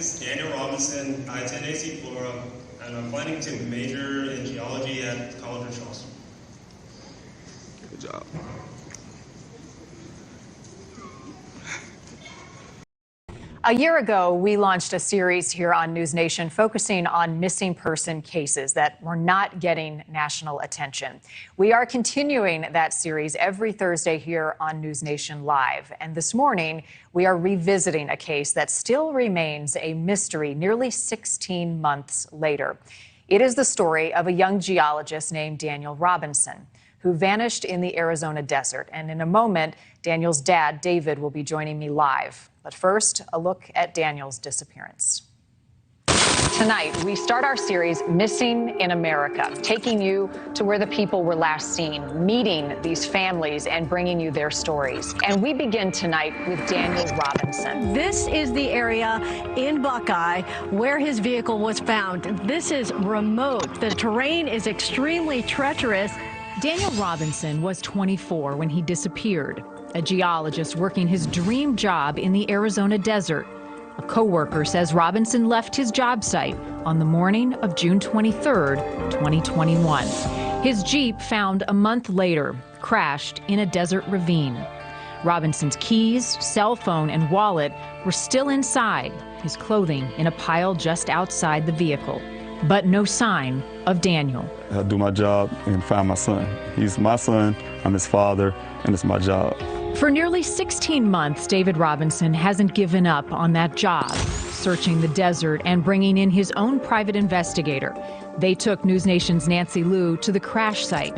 is Daniel Robinson. I attend AC Flora, and I'm planning to major in geology at College of Charleston. Good job. A year ago, we launched a series here on News Nation focusing on missing person cases that were not getting national attention. We are continuing that series every Thursday here on News Nation Live. And this morning, we are revisiting a case that still remains a mystery nearly 16 months later. It is the story of a young geologist named Daniel Robinson, who vanished in the Arizona desert. And in a moment, Daniel's dad, David, will be joining me live. But first, a look at Daniel's disappearance. Tonight, we start our series, Missing in America, taking you to where the people were last seen, meeting these families and bringing you their stories. And we begin tonight with Daniel Robinson. This is the area in Buckeye where his vehicle was found. This is remote. The terrain is extremely treacherous. Daniel Robinson was 24 when he disappeared, a geologist working his dream job in the Arizona desert. A coworker says Robinson left his job site on the morning of June 23rd, 2021. His Jeep, found a month later, crashed in a desert ravine. Robinson's keys, cell phone, and wallet were still inside, his clothing in a pile just outside the vehicle. But no sign of Daniel. I do my job and find my son. He's my son, I'm his father, and it's my job. For nearly 16 months, David Robinson hasn't given up on that job, searching the desert and bringing in his own private investigator. They took News Nation's Nancy Liu to the crash site.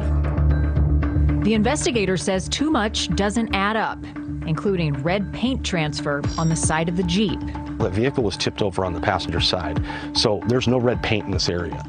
The investigator says too much doesn't add up, including red paint transfer on the side of the Jeep. The vehicle was tipped over on the passenger side, so there's no red paint in this area.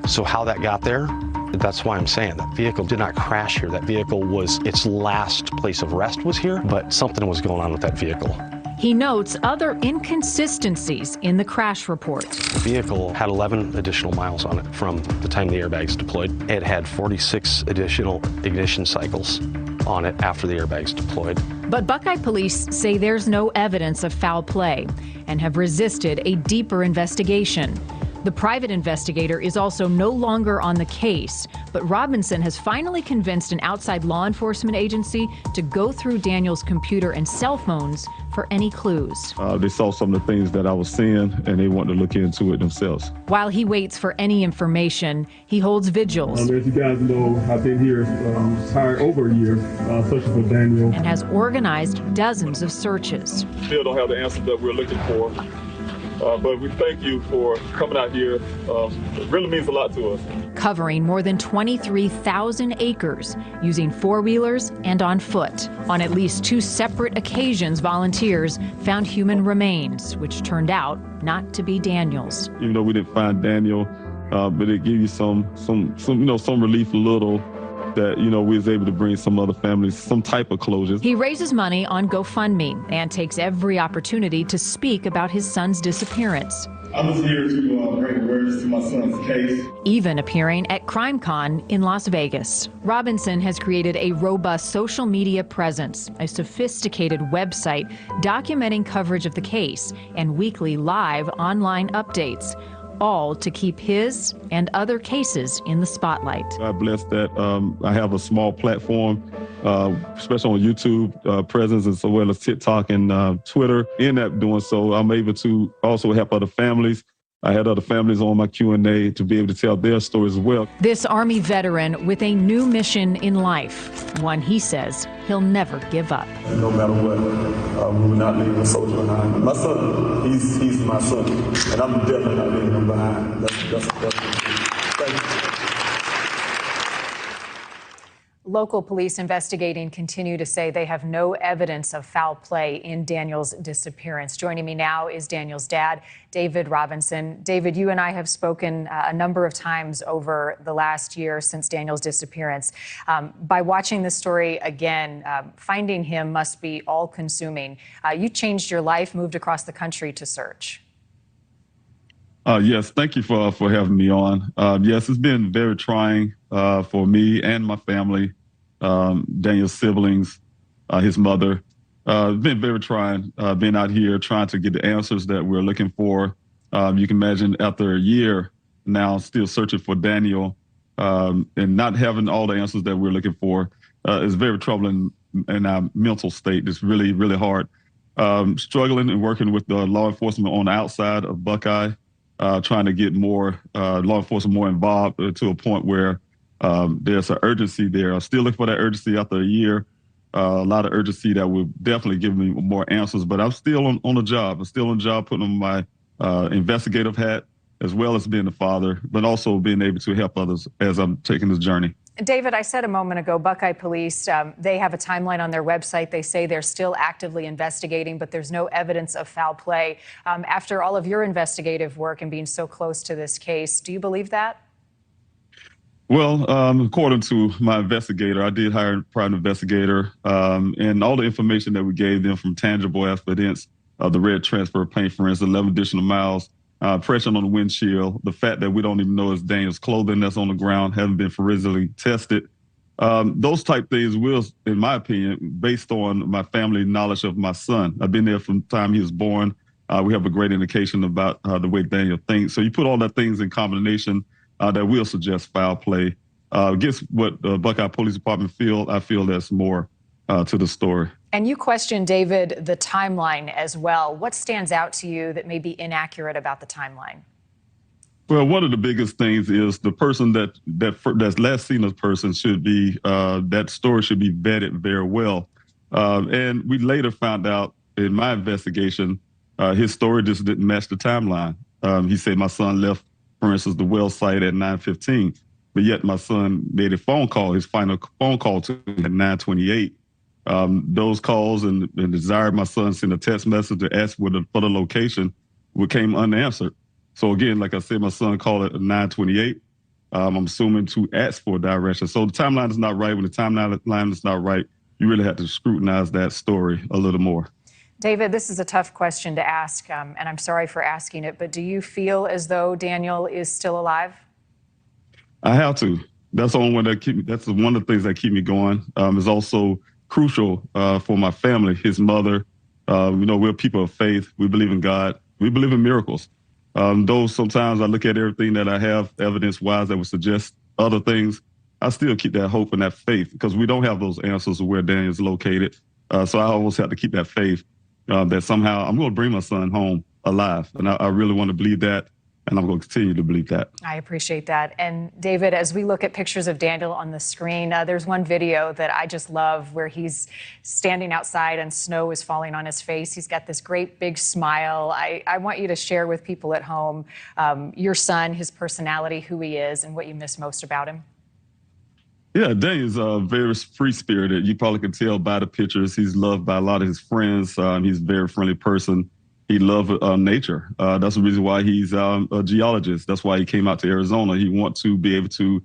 So how that got there, that's why I'm saying that vehicle did not crash here. That vehicle was, its last place of rest was here, but something was going on with that vehicle. He notes other inconsistencies in the crash report. The vehicle had 11 additional miles on it from the time the airbags deployed. It had 46 additional ignition cycles on it after the airbags deployed. But Buckeye police say there's no evidence of foul play and have resisted a deeper investigation. The private investigator is also no longer on the case, but Robinson has finally convinced an outside law enforcement agency to go through Daniel's computer and cell phones for any clues. They saw some of the things that I was seeing, and they wanted to look into it themselves. While he waits for any information, he holds vigils. As you guys know, I've been here retired over a year, searching for Daniel. And has organized dozens of searches. Still don't have the answer that we're looking for. But we thank you for coming out here. It really means a lot to us. Covering more than 23,000 acres, using four-wheelers and on foot. On at least 2 separate occasions, volunteers found human remains, which turned out not to be Daniel's. Even though we didn't find Daniel, but it gave you some relief a little. That, we was able to bring some other families some type of closure. He raises money on GoFundMe and takes every opportunity to speak about his son's disappearance. I was here to bring awareness to my son's case. Even appearing at CrimeCon in Las Vegas. Robinson has created a robust social media presence, a sophisticated website documenting coverage of the case, and weekly live online updates. All to keep his and other cases in the spotlight. I'm blessed that I have a small platform, especially on YouTube presence, as well as TikTok and Twitter. In that doing so, I'm able to also help other families. I had other families on my Q&A to be able to tell their stories as well. This Army veteran with a new mission in life, one he says he'll never give up. No matter what, we will not leave a soldier behind. My son, he's my son, and I'm definitely not leaving him behind. That's thank you. Local police investigating continue to say they have no evidence of foul play in Daniel's disappearance. Joining me now is Daniel's dad, David Robinson. David, you and I have spoken a number of times over the last year since Daniel's disappearance. By watching this story again, finding him must be all-consuming. You changed your life, moved across the country to search. Yes, thank you for having me on. Yes, it's been very trying for me and my family, Daniel's siblings, his mother, It's been very trying, being out here trying to get the answers that we're looking for. You can imagine after a year now, still searching for Daniel and not having all the answers that we're looking for is very troubling in our mental state. It's really, really hard. Struggling and working with the law enforcement on the outside of Buckeye, trying to get more law enforcement more involved to a point where there's an urgency there. I'm still looking for that urgency after a year. A lot of urgency that will definitely give me more answers, but I'm still on the job. I'm still on the job, putting on my investigative hat, as well as being a father, but also being able to help others as I'm taking this journey. David, I said a moment ago, Buckeye Police, they have a timeline on their website. They say they're still actively investigating, but there's no evidence of foul play. After all of your investigative work and being so close to this case, do you believe that? Well, according to my investigator, I did hire a private investigator, and all the information that we gave them from tangible evidence of the red transfer paint, for instance, 11 additional miles, pressure on the windshield, the fact that we don't even know it's Daniel's clothing that's on the ground, haven't been forensically tested. Those type things will, in my opinion, based on my family knowledge of my son. I've been there from the time he was born. We have a great indication about the way Daniel thinks. So you put all that things in combination that will suggest foul play. Against what the Buckeye Police Department feel, I feel there's more to the story. And you questioned, David, the timeline as well. What stands out to you that may be inaccurate about the timeline? Well, one of the biggest things is the person that's last seen as person should be, that story should be vetted very well. And we later found out in my investigation, his story just didn't match the timeline. He said my son left, for instance, the well site at 9:15, but yet my son made a phone call, his final phone call to him at 9:28. Those calls and the desire my son sent a text message to ask for the location came unanswered. So again, like I said, my son called at 9:28. I'm assuming to ask for direction. So the timeline is not right. When the timeline is not right, you really have to scrutinize that story a little more. David, this is a tough question to ask, and I'm sorry for asking it, but do you feel as though Daniel is still alive? I have to. That's the only one that's one of the things that keep me going. It's also crucial for my family, his mother. We're people of faith. We believe in God. We believe in miracles. Though sometimes I look at everything that I have evidence-wise that would suggest other things, I still keep that hope and that faith because we don't have those answers of where Daniel is located. So I always have to keep that faith that somehow I'm going to bring my son home alive. And I really want to believe that. And I'm going to continue to believe that. I appreciate that. And David, as we look at pictures of Daniel on the screen, there's one video that I just love where he's standing outside and snow is falling on his face. He's got this great big smile. I want you to share with people at home your son, his personality, who he is, and what you miss most about him. Yeah, Daniel's very free-spirited. You probably can tell by the pictures. He's loved by a lot of his friends. He's a very friendly person. He loves nature. That's the reason why he's a geologist. That's why he came out to Arizona. He wants to be able to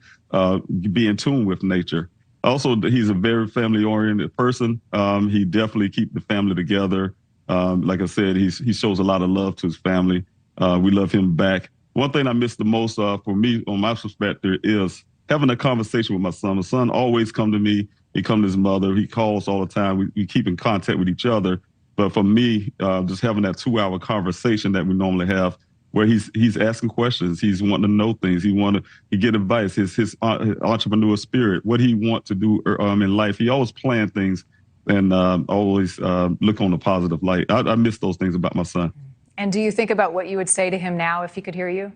be in tune with nature. Also, he's a very family-oriented person. He definitely keeps the family together. Like I said, he shows a lot of love to his family. We love him back. One thing I miss the most for me, on my perspective, is having a conversation with my son. My son always come to me. He come to his mother. He calls all the time. We keep in contact with each other. But for me, just having that 2-hour conversation that we normally have, where he's asking questions, he's wanting to know things, he get advice, his entrepreneur spirit, what he want to do in life. He always plan things and always look on the positive light. I miss those things about my son. And do you think about what you would say to him now if he could hear you?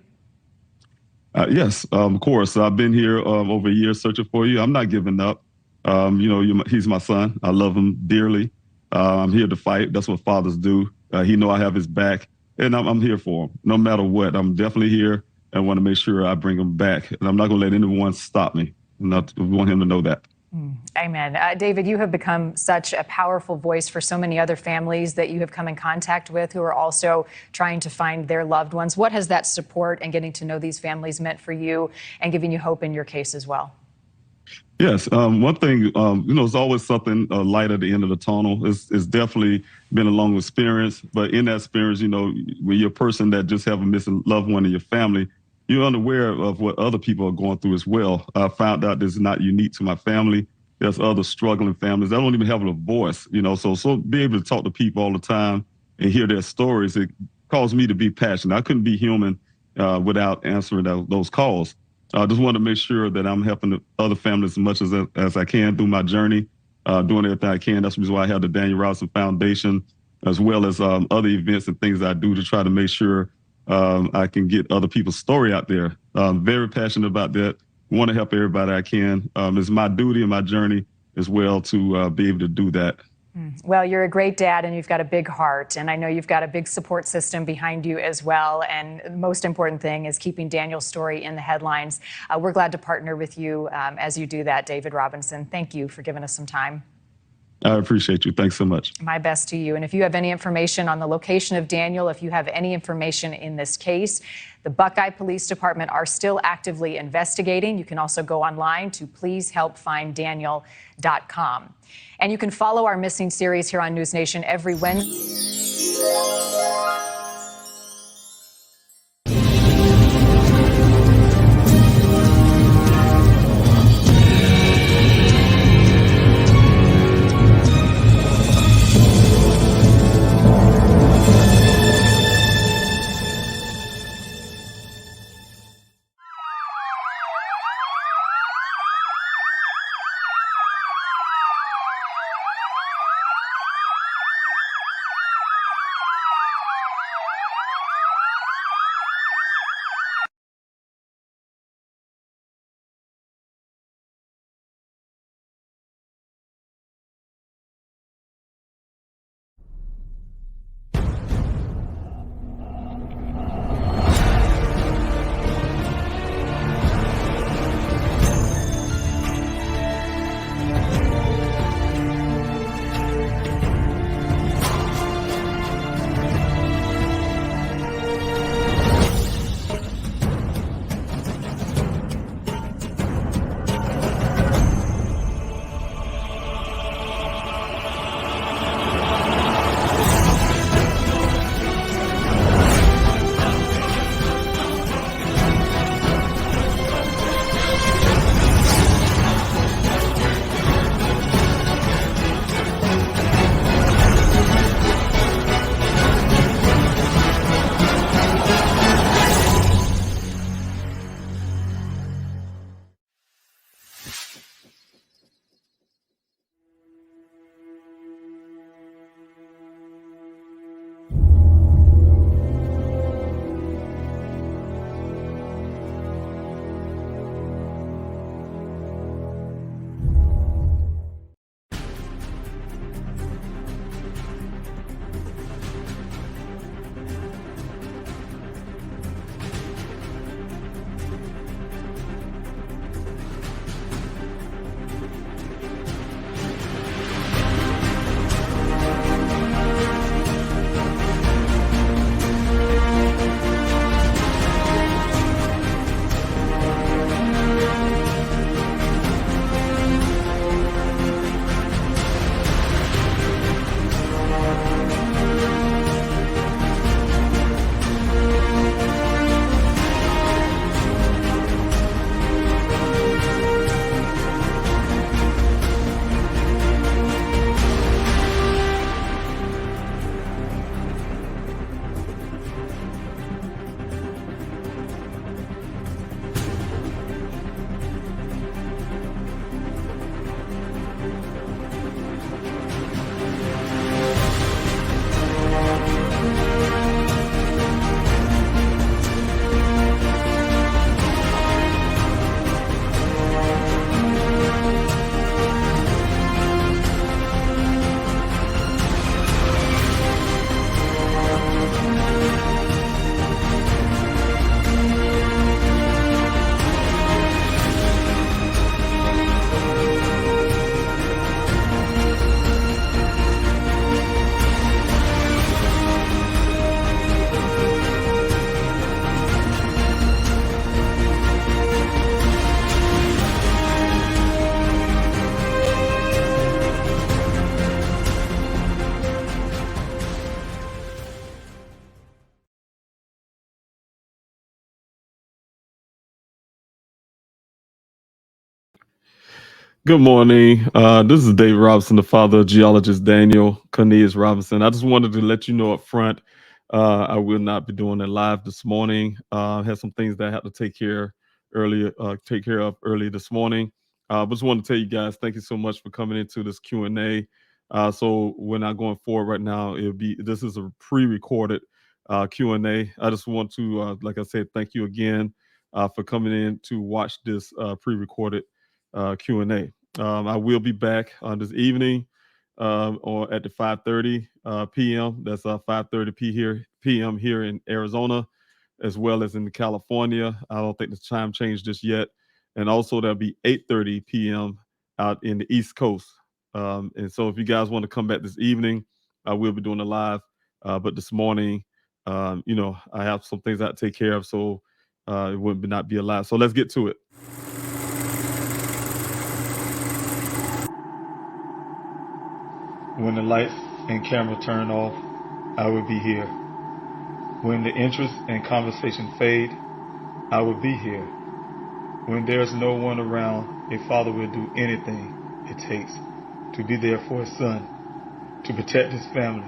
Yes, of course. I've been here over a year searching for you. I'm not giving up. He's my son. I love him dearly. I'm here to fight. That's what fathers do. He know I have his back, and I'm here for him. No matter what, I'm definitely here and want to make sure I bring him back. And I'm not going to let anyone stop me. I want him to know that. Amen. David, you have become such a powerful voice for so many other families that you have come in contact with who are also trying to find their loved ones. What has that support and getting to know these families meant for you and giving you hope in your case as well? Yes. One thing, it's always something light at the end of the tunnel. It's definitely been a long experience. But in that experience, when you're a person that just have a missing loved one in your family, you're unaware of what other people are going through as well. I found out this is not unique to my family. there's other struggling families that don't even have a voice, so be able to talk to people all the time and hear their stories, it caused me to be passionate. I couldn't be human without answering those calls. I just want to make sure that I'm helping the other families as much as I can through my journey, doing everything I can. That's the reason why I have the Daniel Robinson Foundation, as well as other events and things I do to try to make sure I can get other people's story out there. I'm very passionate about that. Want to help everybody I can. It's my duty and my journey as well to be able to do that. Well, you're a great dad and you've got a big heart, and I know you've got a big support system behind you as well. And the most important thing is keeping Daniel's story in the headlines. We're glad to partner with you as you do that, David Robinson. Thank you for giving us some time. I appreciate you. Thanks so much. My best to you. And if you have any information on the location of Daniel, if you have any information in this case, the Buckeye Police Department are still actively investigating. You can also go online to pleasehelpfinddaniel.com. And you can follow our missing series here on News Nation every Wednesday. Good morning. This is David Robinson, the father of geologist Daniel Cornelius Robinson. I just wanted to let you know up front, I will not be doing it live this morning. I had some things that I had to take care of early this morning. But just want to tell you guys, thank you so much for coming into this Q&A. So we're not going forward right now. This is a pre-recorded Q&A. I just want to, like I said, thank you again for coming in to watch this pre-recorded Q&A. I will be back on this evening or at the 5:30 p.m. That's 5:30 p.m. here in Arizona, as well as in California. I don't think the time changed just yet. And also there'll be 8:30 p.m. out in the East Coast. And so if you guys want to come back this evening, I will be doing a live. But this morning, I have some things I have to take care of, so it would not be alive. So let's get to it. When the lights and camera turn off, I will be here. When the interest and conversation fade, I will be here. When there's no one around, a father will do anything it takes to be there for his son, to protect his family.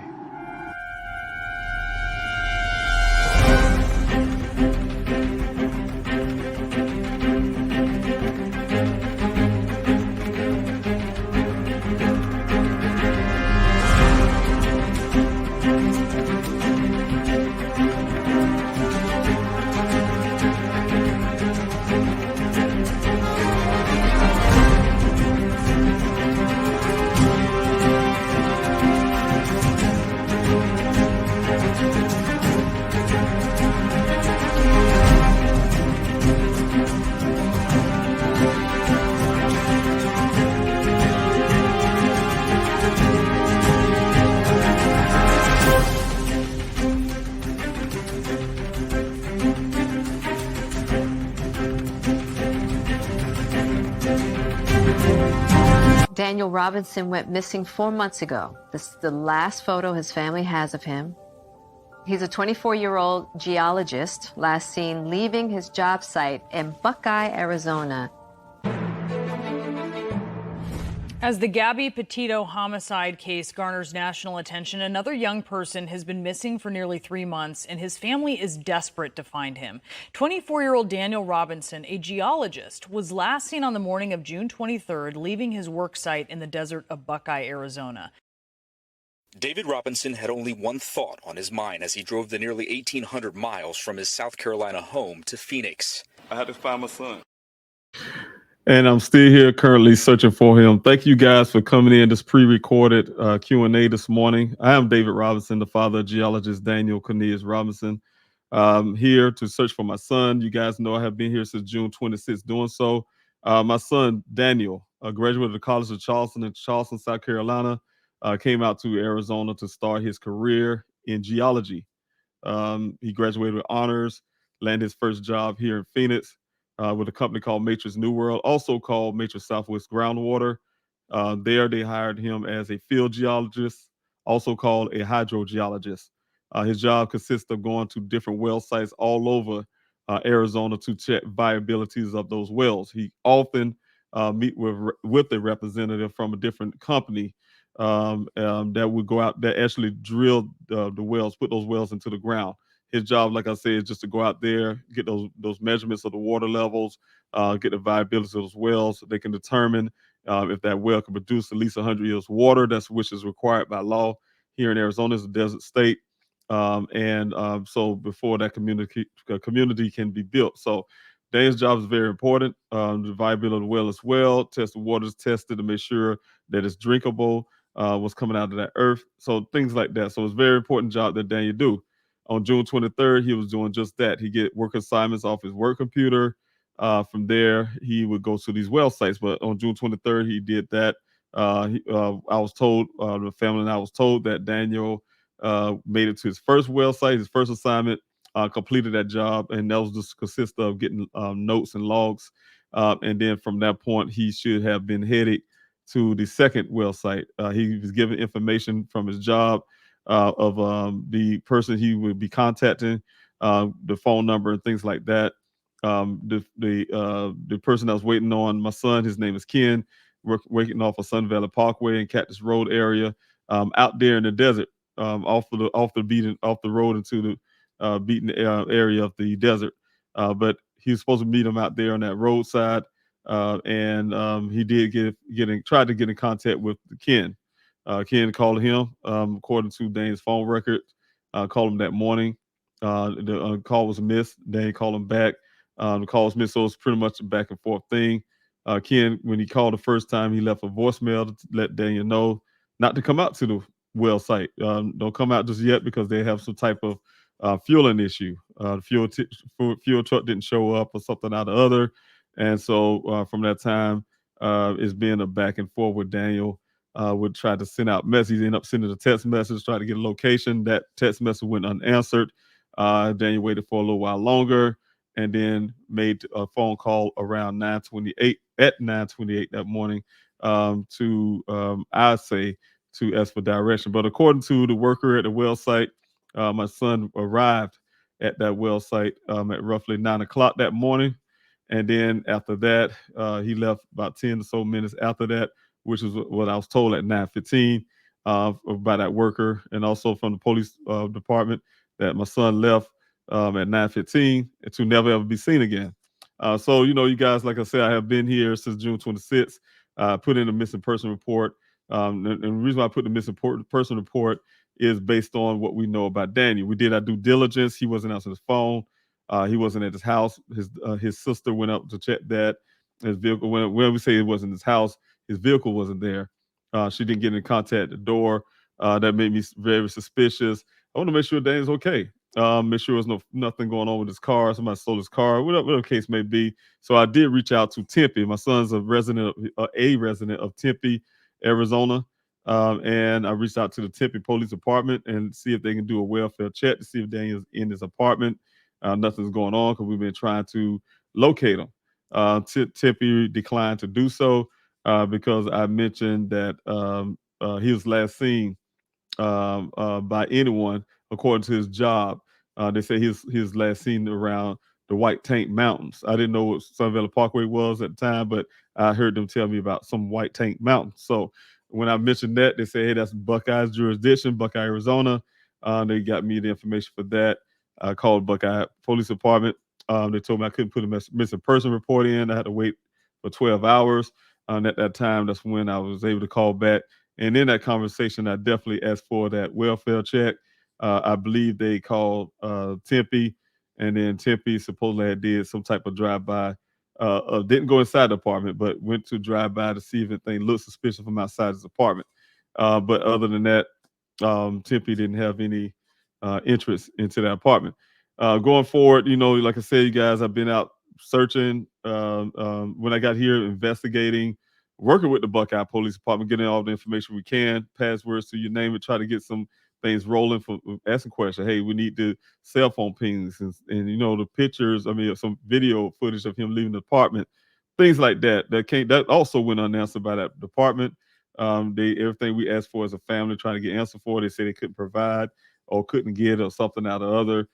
Daniel Robinson went missing 4 months ago. This is the last photo his family has of him. He's a 24-year-old geologist, last seen leaving his job site in Buckeye, Arizona. As the Gabby Petito homicide case garners national attention, another young person has been missing for nearly 3 months, and his family is desperate to find him. 24-year-old Daniel Robinson, a geologist, was last seen on the morning of June 23rd, leaving his work site in the desert of Buckeye, Arizona. David Robinson had only one thought on his mind as he drove the nearly 1,800 miles from his South Carolina home to Phoenix. I had to find my son. And I'm still here currently searching for him. Thank you guys for coming in this pre-recorded Q&A this morning. I am David Robinson, the father of geologist Daniel Cornelius Robinson. Here to search for my son. You guys know I have been here since June 26th doing so. My son, Daniel, a graduate of the College of Charleston in Charleston, South Carolina, came out to Arizona to start his career in geology. He graduated with honors, landed his first job here in Phoenix with a company called Matrix New World, also called Matrix Southwest Groundwater. There, they hired him as a field geologist, also called a hydrogeologist. His job consists of going to different well sites all over Arizona to check viabilities of those wells. He often meet with a representative from a different company that would go out that actually drill the wells, put those wells into the ground. His job, like I said, is just to go out there, get those measurements of the water levels, get the viability of those wells, so they can determine if that well can produce at least 100 years of water. That's which is required by law here in Arizona. It's a desert state, so before that community can be built. So Dane's job is very important. The viability of the well as well. Test the water is tested to make sure that it's drinkable. What's coming out of that earth. So things like that. So it's a very important job that Daniel do. On June 23rd, he was doing just that. He get work assignments off his work computer. From there, he would go to these well sites. But on June 23rd, he did that. I was told, the family and I was told that Daniel made it to his first well site, his first assignment, completed that job, and that was just consist of getting notes and logs. And then from that point, he should have been headed to the second well site. He was given information from his job of the person he would be contacting, the phone number and things like that. The person that was waiting on my son, his name is Ken. working off of Sun Valley Parkway and Cactus Road area, out there in the desert, off the road into the beaten area of the desert. But he was supposed to meet him out there on that roadside, and he did tried to get in contact with Ken. Ken called him, according to Dane's phone record. Called him that morning. The call was missed. Dane called him back. The call was missed, so it's pretty much a back and forth thing. Ken, when he called the first time, he left a voicemail to let Daniel know not to come out to the well site. Don't come out just yet because they have some type of fueling issue. Fuel truck didn't show up or something out of other. And so from that time, it's been a back and forth with Daniel. Would try to send out messages, end up sending a text message, try to get a location. That text message went unanswered. Daniel waited for a little while longer and then made a phone call around 9:28 that morning to ask for direction. But according to the worker at the well site, my son arrived at that well site at roughly 9 o'clock that morning. And then after that, he left about 10 or so minutes after that, which is what I was told at 9:15 by that worker, and also from the police department that my son left at 9:15 to never ever be seen again. So, you guys, like I said, I have been here since June 26th, put in a missing person report. And the reason why I put the missing person report is based on what we know about Daniel. We did our due diligence. He wasn't answering his phone. He wasn't at his house. His sister went up to check that. His vehicle, when we say it wasn't his house, his vehicle wasn't there. She didn't get in contact at the door. That made me very suspicious. I want to make sure Daniel's okay. Make sure there's nothing going on with his car. Somebody stole his car, whatever the case may be. So I did reach out to Tempe. My son's a resident of Tempe, Arizona. And I reached out to the Tempe Police Department and see if they can do a welfare check to see if Daniel's in his apartment. Nothing's going on because we've been trying to locate him. Tempe declined to do so because I mentioned that he was last seen by anyone according to his job. They say his last seen around the White Tank Mountains. I didn't know what Sun Valley Parkway was at the time, but I heard them tell me about some White Tank Mountains. So when I mentioned that, they say, hey, that's Buckeye's jurisdiction, Buckeye, Arizona. They got me the information for that. I called Buckeye Police Department. They told me I couldn't put a missing person report in. I had to wait for 12 hours. And at that time, that's when I was able to call back. And in that conversation, I definitely asked for that welfare check. I believe they called Tempe, and then Tempe supposedly had did some type of drive-by. Didn't go inside the apartment, but went to drive-by to see if anything looked suspicious from outside his apartment. But other than that, Tempe didn't have any interest into that apartment. Going forward, like I said, you guys, I've been out searching. When I got here, investigating, working with the Buckeye Police Department, getting all the information we can, passwords to you name it, try to get some things rolling for asking questions. Hey, we need the cell phone pings and the pictures. I mean, some video footage of him leaving the apartment, things like that. That also went unanswered by that department. Everything we asked for as a family, trying to get answer for, they said they couldn't provide or couldn't get or something out of other.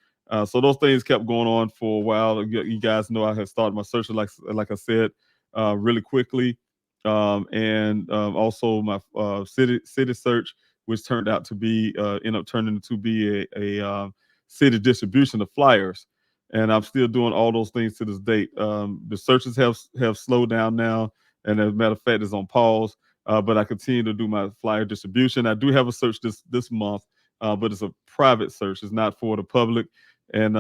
So those things kept going on for a while. You guys know I had started my search, like I said, really quickly. And also my city search, which turned out to be ended up turning to be a city distribution of flyers. And I'm still doing all those things to this date. The searches have slowed down now, and as a matter of fact, it's on pause. But I continue to do my flyer distribution. I do have a search this month, but it's a private search. It's not for the public. And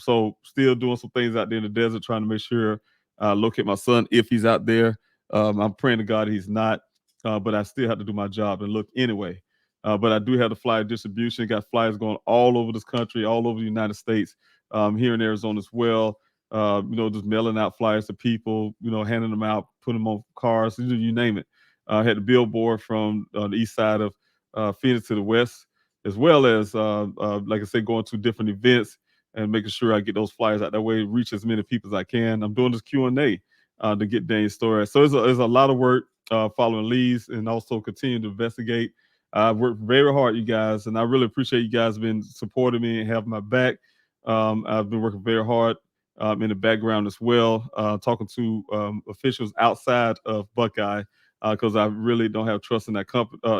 so still doing some things out there in the desert, trying to make sure I locate my son if he's out there. I'm praying to God he's not, but I still have to do my job and look anyway. But I do have the flyer distribution, got flyers going all over this country, all over the United States, here in Arizona as well. Just mailing out flyers to people, handing them out, putting them on cars, you name it. I had the billboard from the east side of Phoenix to the west, as well as, like I said, going to different events and making sure I get those flyers out that way, reach as many people as I can. I'm doing this Q&A to get Dane's story. So there's a lot of work following leads and also continue to investigate. I've worked very hard, you guys, and I really appreciate you guys been supporting me and having my back. I've been working very hard in the background as well, talking to officials outside of Buckeye because I really don't have trust in that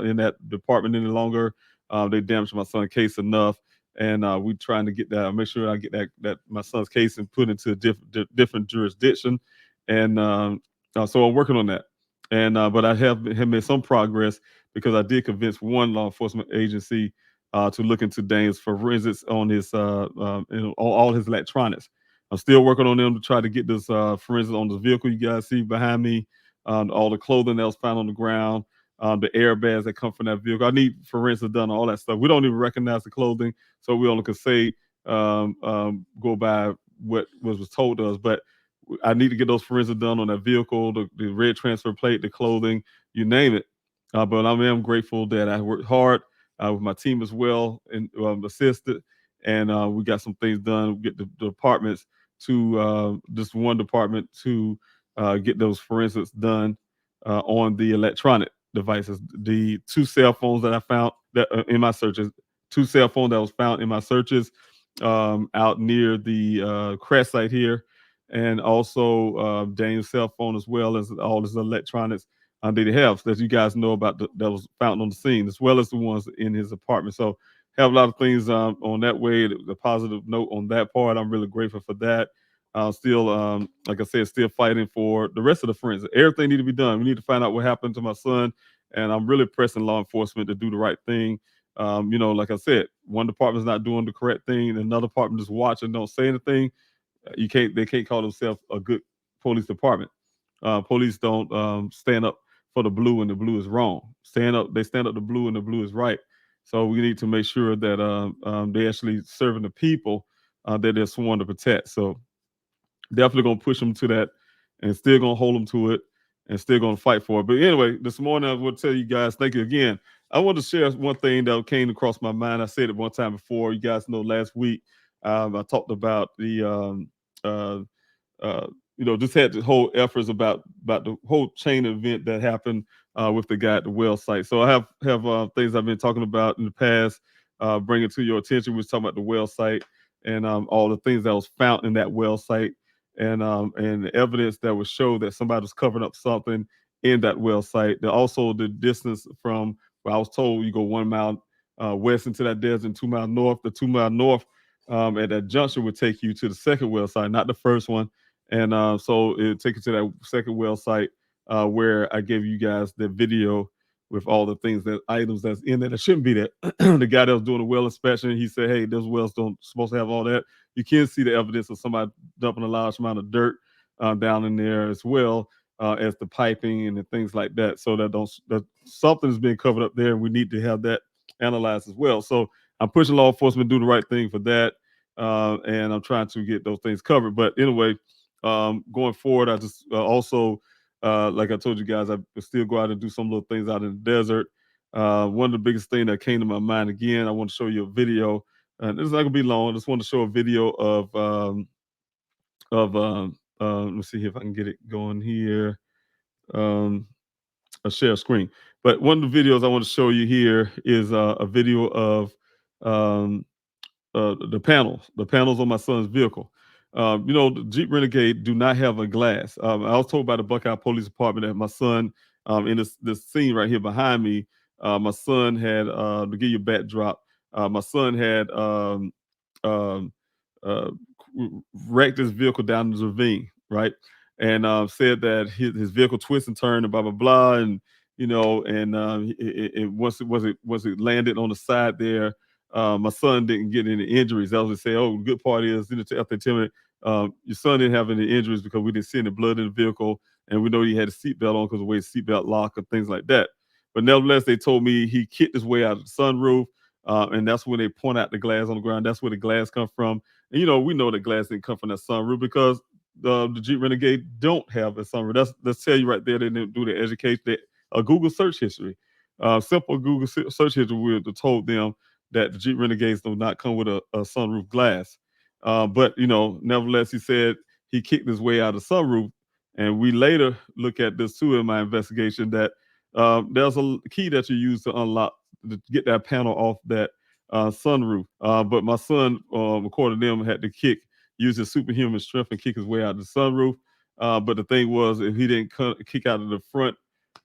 in that department any longer. They damaged my son's case enough, and we trying to get that. Make sure I get that my son's case and put into a different jurisdiction, and so I'm working on that. And but I have made some progress because I did convince one law enforcement agency to look into Dane's forensics on his on all his electronics. I'm still working on them to try to get this forensics on the vehicle you guys see behind me, all the clothing that was found on the ground, the airbags that come from that vehicle. I need forensics done on all that stuff. We don't even recognize the clothing, so we only can say go by what was told to us. But I need to get those forensics done on that vehicle, the red transfer plate, the clothing, you name it. But I am grateful that I worked hard with my team as well and assisted, and we got some things done. We get the departments to this one department to get those forensics done on the electronic devices. The 2 cell phones that I found that in my searches, 2 cell phones that was found in my searches out near the crash site here, and also Dane's cell phone as well as all his electronics that he has that you guys know about that was found on the scene, as well as the ones in his apartment. So have a lot of things on that way. The positive note on that part, I'm really grateful for that. Still, like I said, still fighting for the rest of the forensics. Everything need to be done. We need to find out what happened to my son, and I'm really pressing law enforcement to do the right thing. Like I said, one department's not doing the correct thing, another department just watching, don't say anything. They can't call themselves a good police department. Police don't stand up for the blue and the blue is wrong. They stand up the blue and the blue is right. So we need to make sure that they actually serving the people that they're sworn to protect. So definitely gonna push them to that, and still gonna hold them to it, and still gonna fight for it. But anyway, this morning I want to tell you guys, thank you again. I want to share one thing that came across my mind. I said it one time before. You guys know last week I talked about the just had the whole efforts about the whole chain event that happened with the guy at the well site. So I have things I've been talking about in the past, bringing to your attention. We was talking about the well site and all the things that was found in that well site, and the evidence that would show that somebody was covering up something in that well site. Also the distance from where I was told you go 1 mile west into that desert and 2 miles north. The 2 mile north at that junction would take you to the second well site, not the first one. And so it take you to that second well site where I gave you guys the video with all the things items that's in there that shouldn't be there. The guy that was doing the well inspection, he said, "Hey, those wells don't supposed to have all that." You can see the evidence of somebody dumping a large amount of dirt down in there as well as the piping and the things like that. So that something's being covered up there, and we need to have that analyzed as well. So I'm pushing law enforcement to do the right thing for that, and I'm trying to get those things covered. But anyway, going forward, I just also, like I told you guys, I still go out and do some little things out in the desert. One of the biggest things that came to my mind again, I want to show you a video. And this is not gonna be long. I just want to show a video let me see if I can get it going here. A share screen. But one of the videos I want to show you here is a video of the panels on my son's vehicle. The Jeep Renegade do not have a glass. I was told by the Buckeye Police Department that my son, in this scene right here behind me, my son had, to give you a backdrop, my son had um, uh, wrecked his vehicle down the ravine, right? And said that his vehicle twisted and turned and blah blah blah, and once it landed on the side there, my son didn't get any injuries. I was just say, oh, the good part is, after tell me, your son didn't have any injuries because we didn't see any blood in the vehicle, and we know he had a seatbelt on because of the way his seatbelt lock and things like that. But nevertheless, they told me he kicked his way out of the sunroof, and that's when they point out the glass on the ground. That's where the glass come from. And we know the glass didn't come from that sunroof because the Jeep Renegade don't have a sunroof. Let's tell you right there. They didn't do the education. A Google search history, simple Google search history would have told them that the Jeep Renegades do not come with a sunroof glass. But nevertheless, he said he kicked his way out of the sunroof, and we later look at this too in my investigation that there's a key that you use to unlock to get that panel off that sunroof. But my son, according to them, had to use his superhuman strength and kick his way out of the sunroof. But the thing was, if he didn't kick out of the front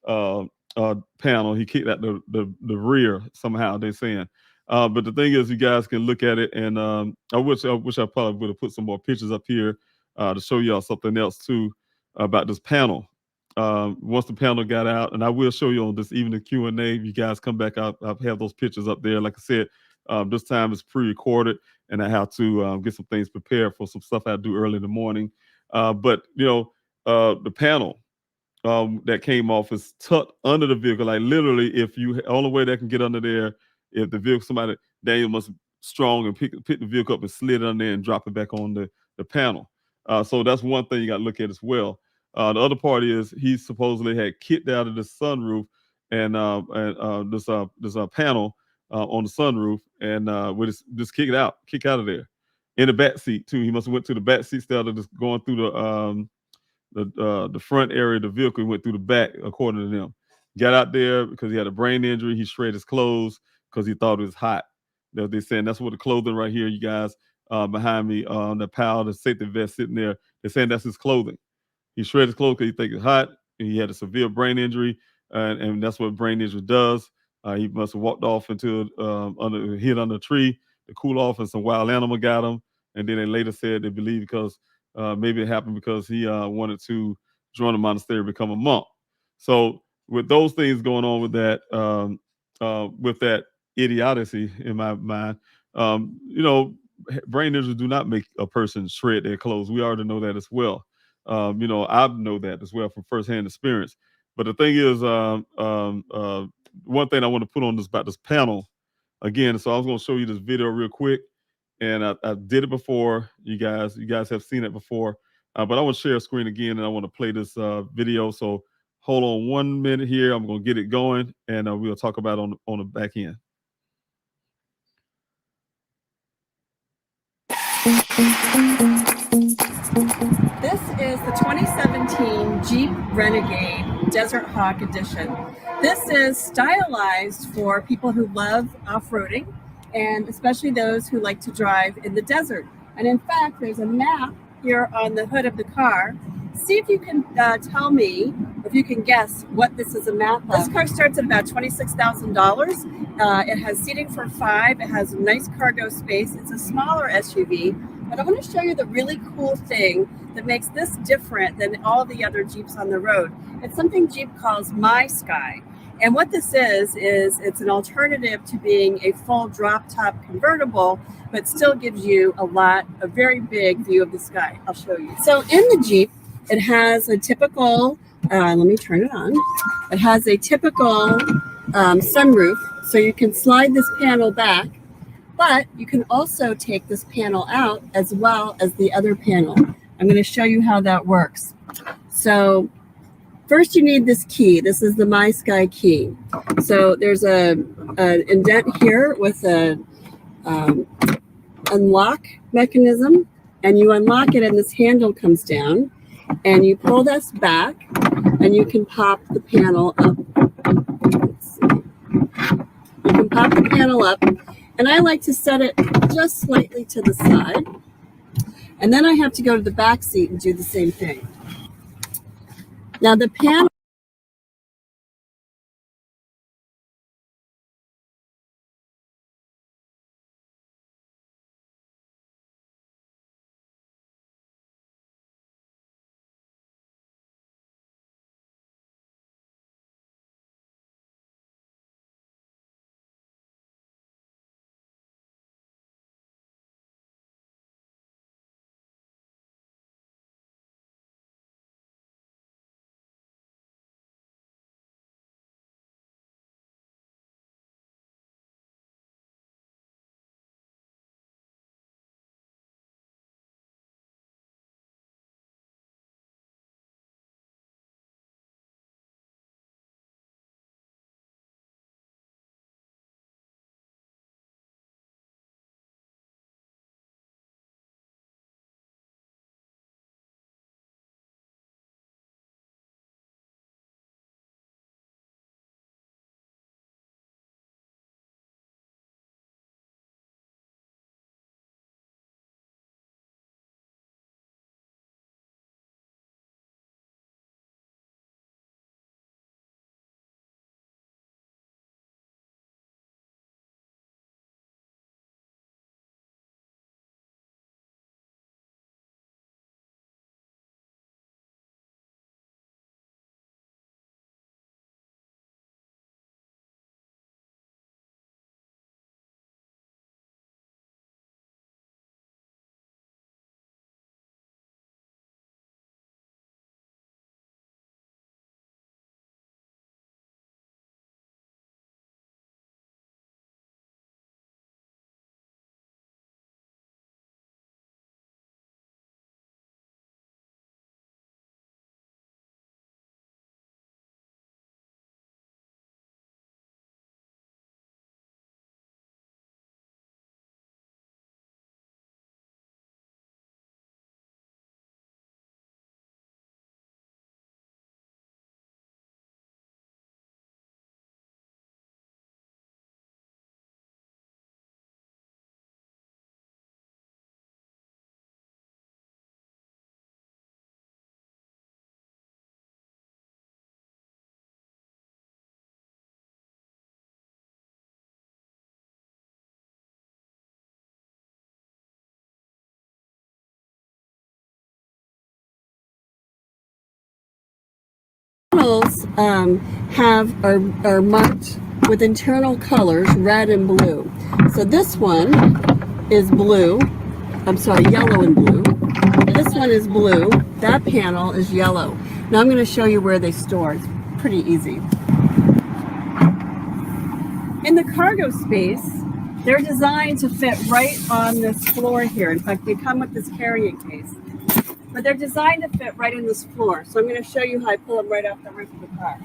panel. He kicked out the rear somehow, they're saying. But the thing is, you guys can look at it, and I wish I probably would have put some more pictures up here to show y'all something else too about this panel. Once the panel got out, and I will show you on this evening Q&A. If you guys come back, I'll have those pictures up there. Like I said, this time it's pre-recorded, and I have to get some things prepared for some stuff I do early in the morning. But the panel that came off is tucked under the vehicle. Like literally, if you only way that can get under there, if the vehicle Daniel must be strong and pick the vehicle up and slid under there and drop it back on the panel. So that's one thing you got to look at as well. The other part is he supposedly had kicked out of the sunroof and this panel on the sunroof and just kick out of there in the back seat too. He must have went to the back seat instead of just going through the front area of the vehicle. He went through the back, according to them. Got out there because he had a brain injury. He shredded his clothes because he thought it was hot. They're saying that's what the clothing right here, you guys, behind me, the pile, the safety vest sitting there. They're saying that's his clothing. He shredded his clothes because he thinks it's hot. And he had a severe brain injury, and that's what brain injury does. He must have walked off into hid under a tree to cool off, and some wild animal got him. And then they later said they believe because maybe it happened because he wanted to join the monastery and become a monk. So with those things going on with that idiocy in my mind, brain injuries do not make a person shred their clothes. We already know that as well. I know that as well from firsthand experience. But the thing is, one thing I want to put on this about this panel again. So I was going to show you this video real quick, and I did it before. You guys have seen it before, but I want to share a screen again, and I want to play this video. So hold on 1 minute here. I'm going to get it going, and we'll talk about it on the back end. This is the 2017 Jeep Renegade Desert Hawk Edition. This is stylized for people who love off-roading, and especially those who like to drive in the desert. And in fact, there's a map here on the hood of the car. See if you can tell me, if you can guess what this is a map of. This car starts at about $26,000. It has seating for 5. It has a nice cargo space. It's a smaller SUV. But I want to show you the really cool thing that makes this different than all the other Jeeps on the road. It's something Jeep calls My Sky. And what this is it's an alternative to being a full drop-top convertible, but still gives you a very big view of the sky. I'll show you. So in the Jeep, it has a typical, let me turn it on. It has a typical sunroof, so you can slide this panel back, but you can also take this panel out as well as the other panel. I'm going to show you how that works. So first you need this key. This is the My Sky key. So there's an indent here with a unlock mechanism, and you unlock it and this handle comes down, and you pull this back and you can pop the panel up. You can pop the panel up, and I like to set it just slightly to the side. And then I have to go to the back seat and do the same thing. Now the panel panels are marked with internal colors, red and blue. So this one is blue. I'm sorry, yellow and blue. This one is blue. That panel is yellow. Now I'm going to show you where they store. It's pretty easy. In the cargo space, they're designed to fit right on this floor here. In fact, they come with this carrying case. But they're designed to fit right in this floor. So I'm going to show you how I pull them right off the roof of the car.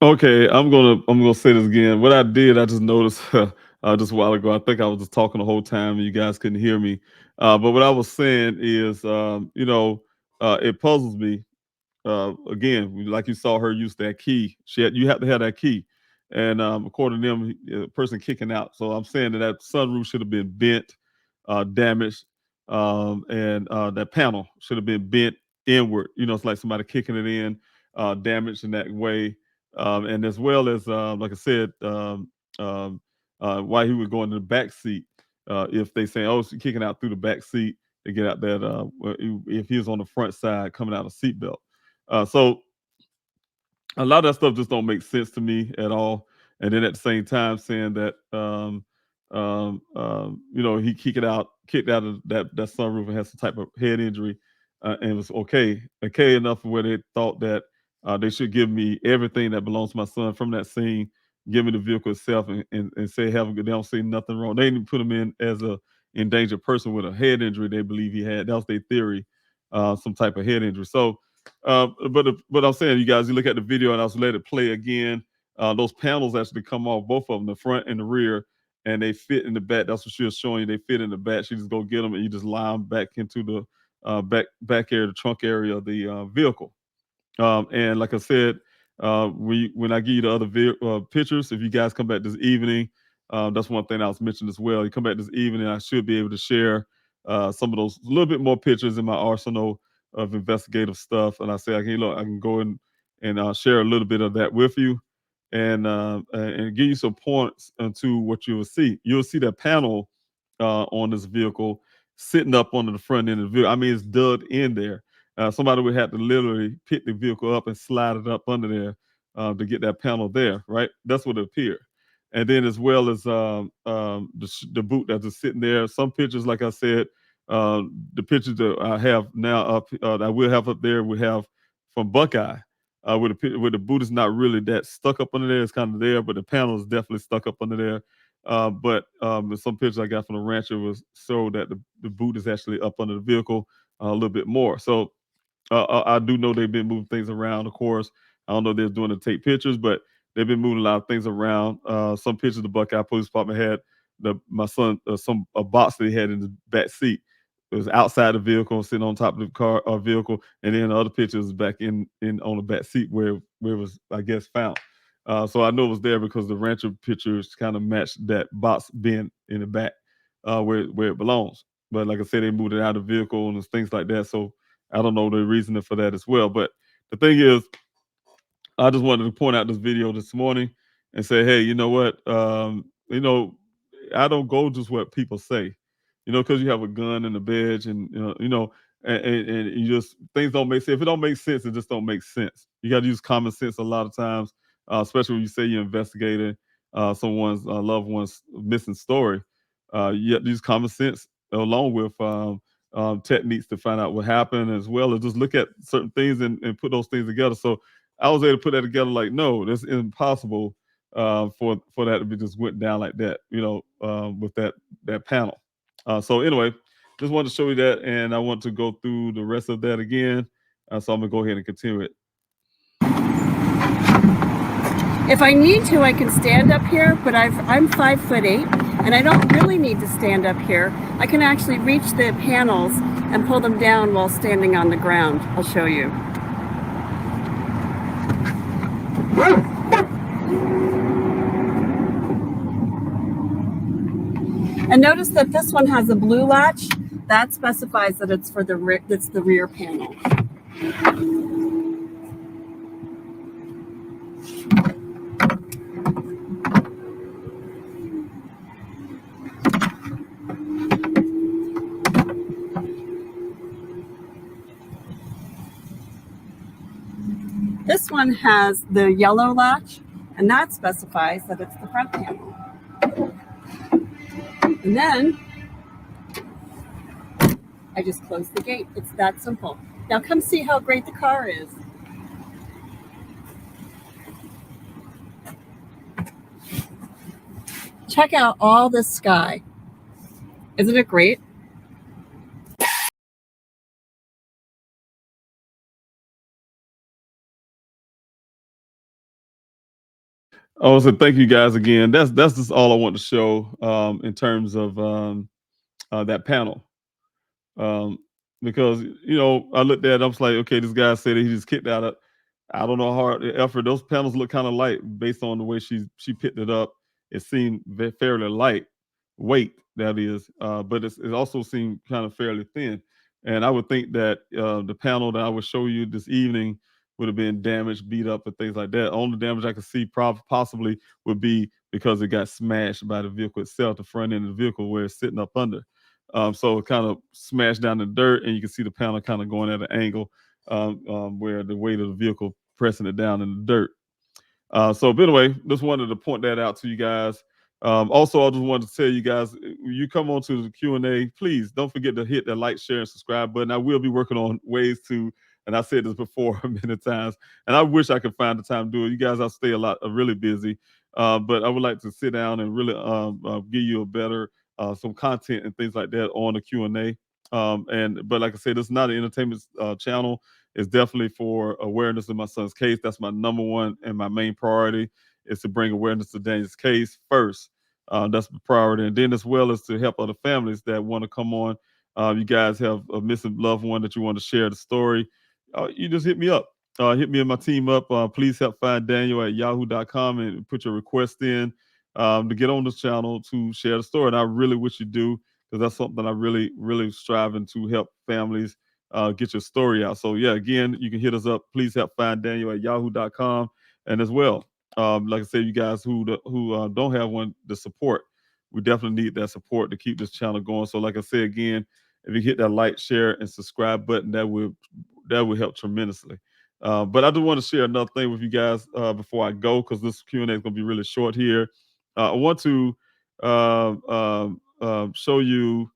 Okay, I'm gonna say this again. What I did, I just noticed just a while ago. I think I was just talking the whole time, and you guys couldn't hear me. But what I was saying is, it puzzles me. Again, like you saw her use that key. You have to have that key, and according to them, the person kicking out. So I'm saying that sunroof should have been bent, damaged, and that panel should have been bent inward. It's like somebody kicking it in, damaged in that way. And as well as, like I said, why he would go in the back seat, if they say, oh, she's kicking out through the back seat to get out that, if he was on the front side coming out of seatbelt. So a lot of that stuff just don't make sense to me at all. And then at the same time saying that, he kicked out of that sunroof and had some type of head injury, and was okay enough for where they thought that they should give me everything that belongs to my son from that scene, give me the vehicle itself, and say have a good. They don't say nothing wrong. They didn't put him in as a endangered person with a head injury they believe he had. That was their theory, some type of head injury. So, but I'm saying, you guys, you look at the video and I was let it play again. Those panels actually come off, both of them, the front and the rear, and they fit in the back. That's what she was showing you. They fit in the back. She just go get them and you just lie them back into the back area, the trunk area of the vehicle. And like I said, when I give you the other pictures, if you guys come back this evening, that's one thing I was mentioning as well. You come back this evening, I should be able to share some of those a little bit more pictures in my arsenal of investigative stuff. And I say, I can go in and share a little bit of that with you, and give you some points into what you will see. You'll see that panel on this vehicle sitting up under the front end of the vehicle. I mean, it's dug in there. Somebody would have to literally pick the vehicle up and slide it up under there to get that panel there, right? That's what it appeared. And then as well as the boot that's just sitting there. Some pictures, like I said, the pictures that I have now up, I will have up there, we have from Buckeye, where the boot is not really that stuck up under there. It's kind of there, but the panel is definitely stuck up under there. But some pictures I got from the rancher was so that the boot is actually up under the vehicle a little bit more. So I do know they've been moving things around, of course. I don't know if they're doing to take pictures, but they've been moving a lot of things around. Some pictures the Buckeye Police Department had my son, a box that he had in the back seat. It was outside the vehicle, sitting on top of the car vehicle, and then the other pictures back in on the back seat where it was, I guess, found. So I know it was there because the rancher pictures kind of matched that box bin in the back where it belongs. But like I said, they moved it out of the vehicle and things like that. So I don't know the reasoning for that as well. But the thing is, I just wanted to point out this video this morning and say, hey, you know what? I don't go just what people say, because you have a gun in the bed and, and you just, things don't make sense. If it don't make sense, it just don't make sense. You got to use common sense a lot of times, especially when you say you're investigating someone's loved one's missing story. You have to use common sense along with techniques to find out what happened, as well as just look at certain things and put those things together. So I was able to put that together like, no, that's impossible for that to be just went down like that, with that panel. So anyway, just wanted to show you that, and I want to go through the rest of that again. So I'm gonna go ahead and continue it. If I need to, I can stand up here, but I'm 5'8", and I don't really need to stand up here. I can actually reach the panels and pull them down while standing on the ground. I'll show you. And notice that this one has a blue latch. That specifies that it's for the rear panel. This one has the yellow latch, and that specifies that it's the front panel. And then I just close the gate. It's that simple. Now come see how great the car is. Check out all this sky. Isn't it great? Oh, so thank you guys again. That's just all I want to show in terms of that panel. Because I looked at it, I was like, okay, this guy said he just kicked out of, I don't know, hard effort. Those panels look kind of light based on the way she picked it up. It seemed fairly light weight, that is, but it also seemed kind of fairly thin. And I would think that the panel that I would show you this evening would have been damaged, beat up, and things like that. Only damage I could see possibly would be because it got smashed by the vehicle itself, the front end of the vehicle where it's sitting up under. So it kind of smashed down the dirt, and you can see the panel kind of going at an angle where the weight of the vehicle pressing it down in the dirt. So, but anyway, just wanted to point that out to you guys. Also, I just wanted to tell you guys, when you come on to the Q&A, please don't forget to hit that like, share, and subscribe button. I will be working on ways to, and I said this before many times, and I wish I could find the time to do it. You guys, I stay really busy, but I would like to sit down and really give you a better some content and things like that on the Q&A. But like I said, it's not an entertainment channel. It's definitely for awareness of my son's case. That's my number one and my main priority, is to bring awareness to Daniel's case first. That's the priority. And then as well as to help other families that want to come on. You guys have a missing loved one that you want to share the story. You just hit me up. Hit me and my team up. Please help find Daniel at yahoo.com and put your request in to get on this channel to share the story. And I really wish you do, because that's something I really, really striving to help families get your story out. So yeah, again, you can hit us up. Please help find Daniel at yahoo.com. And as well, like I said, you guys who don't have one, the support, we definitely need that support to keep this channel going. So like I said, again, if you hit that like, share, and subscribe button, that will help tremendously. But I do want to share another thing with you guys before I go, because this Q&A is going to be really short here. I want to show you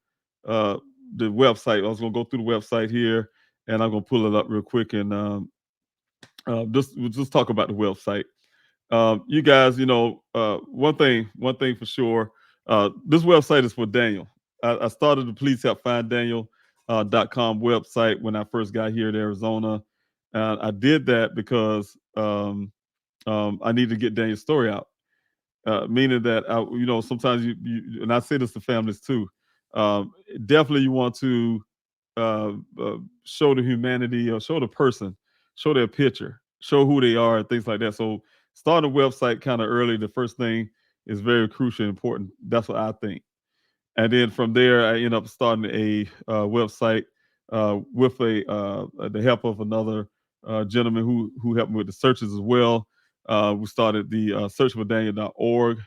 the website. I was going to go through the website here, and I'm going to pull it up real quick and just talk about the website. You guys, one thing for sure, this website is for Daniel. I started the Please Help Find Daniel.com website when I first got here to Arizona. I did that because I needed to get Daniel's story out. Meaning that, sometimes you, and I say this to families too, definitely you want to show the humanity, or show the person, show their picture, show who they are, and things like that. So starting a website kind of early, the first thing, is very crucial and important. That's what I think. And then from there, I end up starting a website with the help of another gentleman who helped me with the searches as well. We started the searchfordaniel.org.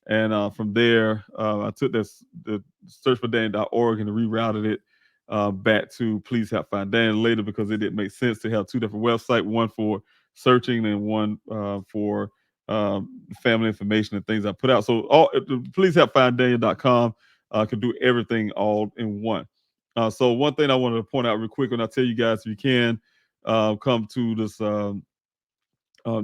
And from there, I took the searchfordaniel.org and rerouted it back to Please Help Find Daniel later, because it didn't make sense to have two different websites, one for searching and one for family information and things I put out. So Please Help Find Daniel.com can do everything all in one. So one thing I wanted to point out real quick, when I tell you guys, if you can come to this,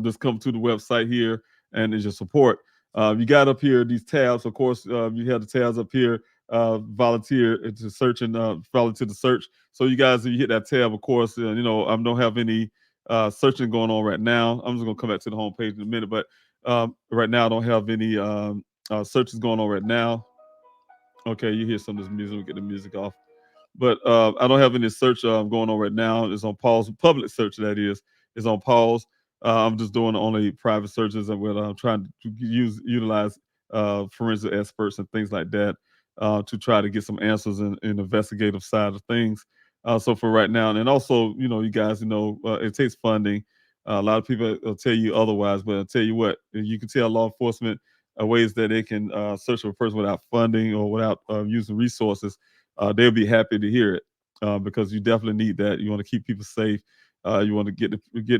just come to the website here, and there's your support. You got up here these tabs. Of course, you have the tabs up here. Volunteer to search and volunteer to search. So you guys, if you hit that tab, of course, I don't have any searching going on right now. I'm just gonna come back to the homepage in a minute, but right now I don't have any searches going on right now. Okay, you hear some of this music. We'll get the music off. But I don't have any search going on right now. It's on pause. Public search, that is on pause. I'm just doing only private searches, and I'm trying to utilize forensic experts and things like that to try to get some answers in investigative side of things. So for right now, and also, you guys, it takes funding. A lot of people will tell you otherwise, but I'll tell you what, you can tell law enforcement ways that they can search for a person without funding or without using resources. They'll be happy to hear it because you definitely need that. You want to keep people safe. you want to get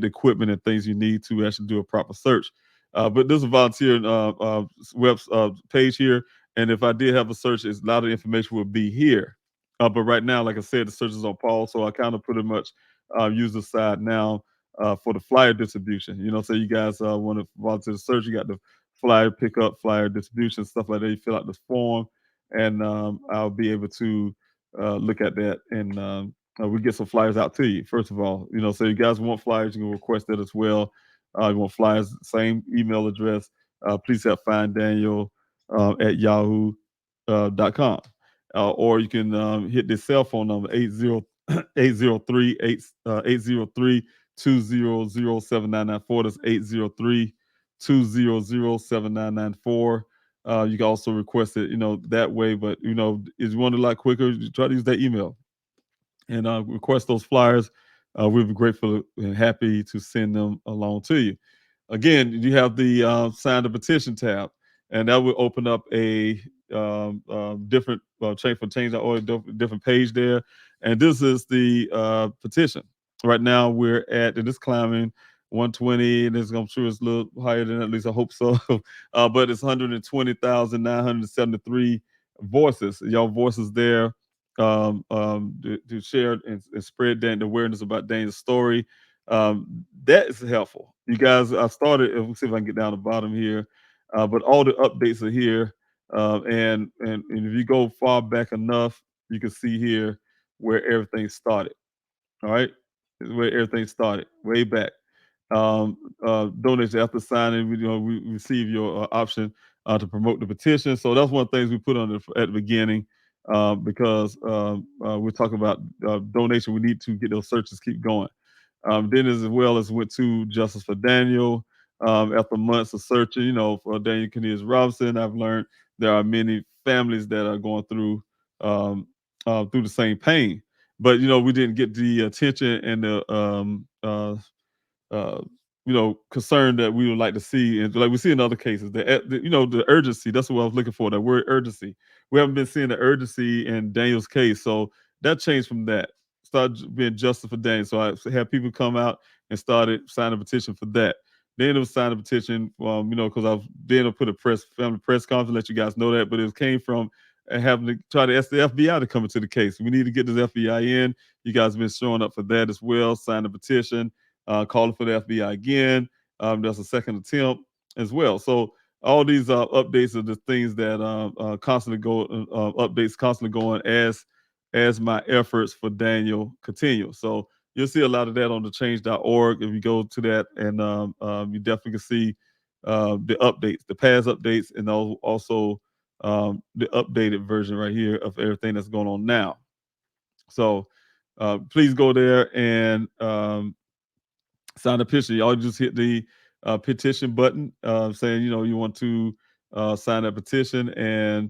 the equipment and things you need to actually do a proper search. But there's a volunteer web page here, and if I did have a search, a lot of information would be here. But right now, like I said, the search is on pause, so I kind of pretty much use the side now for the flyer distribution. So you guys want to volunteer the search, you got the flyer pickup, flyer distribution, stuff like that. You fill out this form, and I'll be able to look at that, and we get some flyers out to you. First of all, so you guys want flyers, you can request that as well. You want flyers, same email address. Please have find Daniel at yahoo.com. Or you can hit the cell phone number 803 2007994. That's 803-200-7994. You can also request it, that way. But if you want it a lot quicker, you try to use that email and request those flyers. We'll be grateful and happy to send them along to you. Again, you have the sign the petition tab, and that will open up a different different page there. And this is the petition. Right now, we're at, and it's climbing 120, and I'm sure it's a little higher than that, at least I hope so. But it's 120,973 voices. Y'all voices there to share and spread the awareness about Daniel's story. That is helpful. You guys, I started, let's see if I can get down the bottom here, but all the updates are here. And if you go far back enough, you can see here where everything started. All right, this is where everything started, way back. Donation after signing, we receive your option to promote the petition. So that's one of the things we put on at the beginning, because we're talking about donation. We need to get those searches keep going. Then as well as went to Justice for Daniel. After months of searching, for Daniel Cornelius Robinson, I've learned there are many families that are going through the same pain. But we didn't get the attention and the concern that we would like to see, and like we see in other cases, the urgency. That's what I was looking for. That word urgency. We haven't been seeing the urgency in Daniel's case, so that changed from that. Started being justice for Daniel. So I had people come out and started signing a petition for that. Then it was signing a petition, because I was then put a family press conference, let you guys know that. But it came from having to try to ask the FBI to come into the case. We need to get this FBI in. You guys have been showing up for that as well. Sign a petition. Calling for the FBI again. That's a second attempt as well. So all these updates are the things that constantly go, updates constantly going as my efforts for Daniel continue. So you'll see a lot of that on the change.org. If you go to that, and you definitely can see the updates, the past updates, and also the updated version right here of everything that's going on now. So please go there and sign a petition. Y'all just hit the petition button, saying you want to sign that petition, and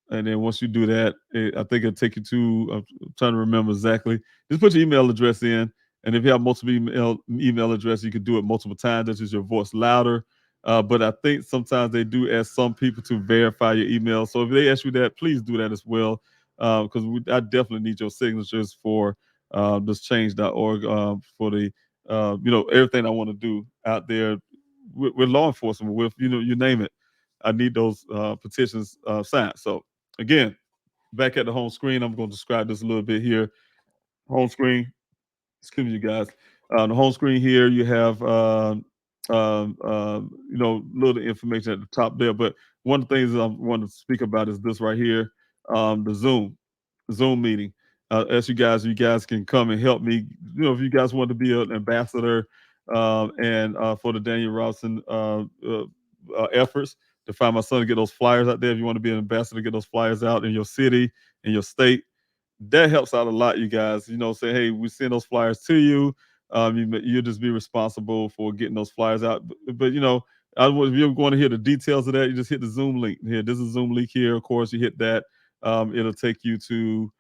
then once you do that, I think it'll take you to. I'm trying to remember exactly. Just put your email address in, and if you have multiple email address, you can do it multiple times. That's just your voice louder. But I think sometimes they do ask some people to verify your email. So if they ask you that, please do that as well, because I definitely need your signatures for this change.org for the everything I want to do out there with law enforcement, with you name it. I need those petitions signed. So again, back at the home screen, I'm going to describe this a little bit here. Home screen, excuse me, you guys. On the home screen here, you have little information at the top there. But one of the things that I want to speak about is this right here, the Zoom meeting. As you guys can come and help me. If you guys want to be an ambassador and for the Daniel Robinson efforts to find my son, to get those flyers out there. If you want to be an ambassador, get those flyers out in your city, in your state. That helps out a lot, you guys. Say, hey, we send those flyers to you. You just be responsible for getting those flyers out. But if you're going to hear the details of that, you just hit the Zoom link here. This is a Zoom link here. Of course, you hit that. It'll take you to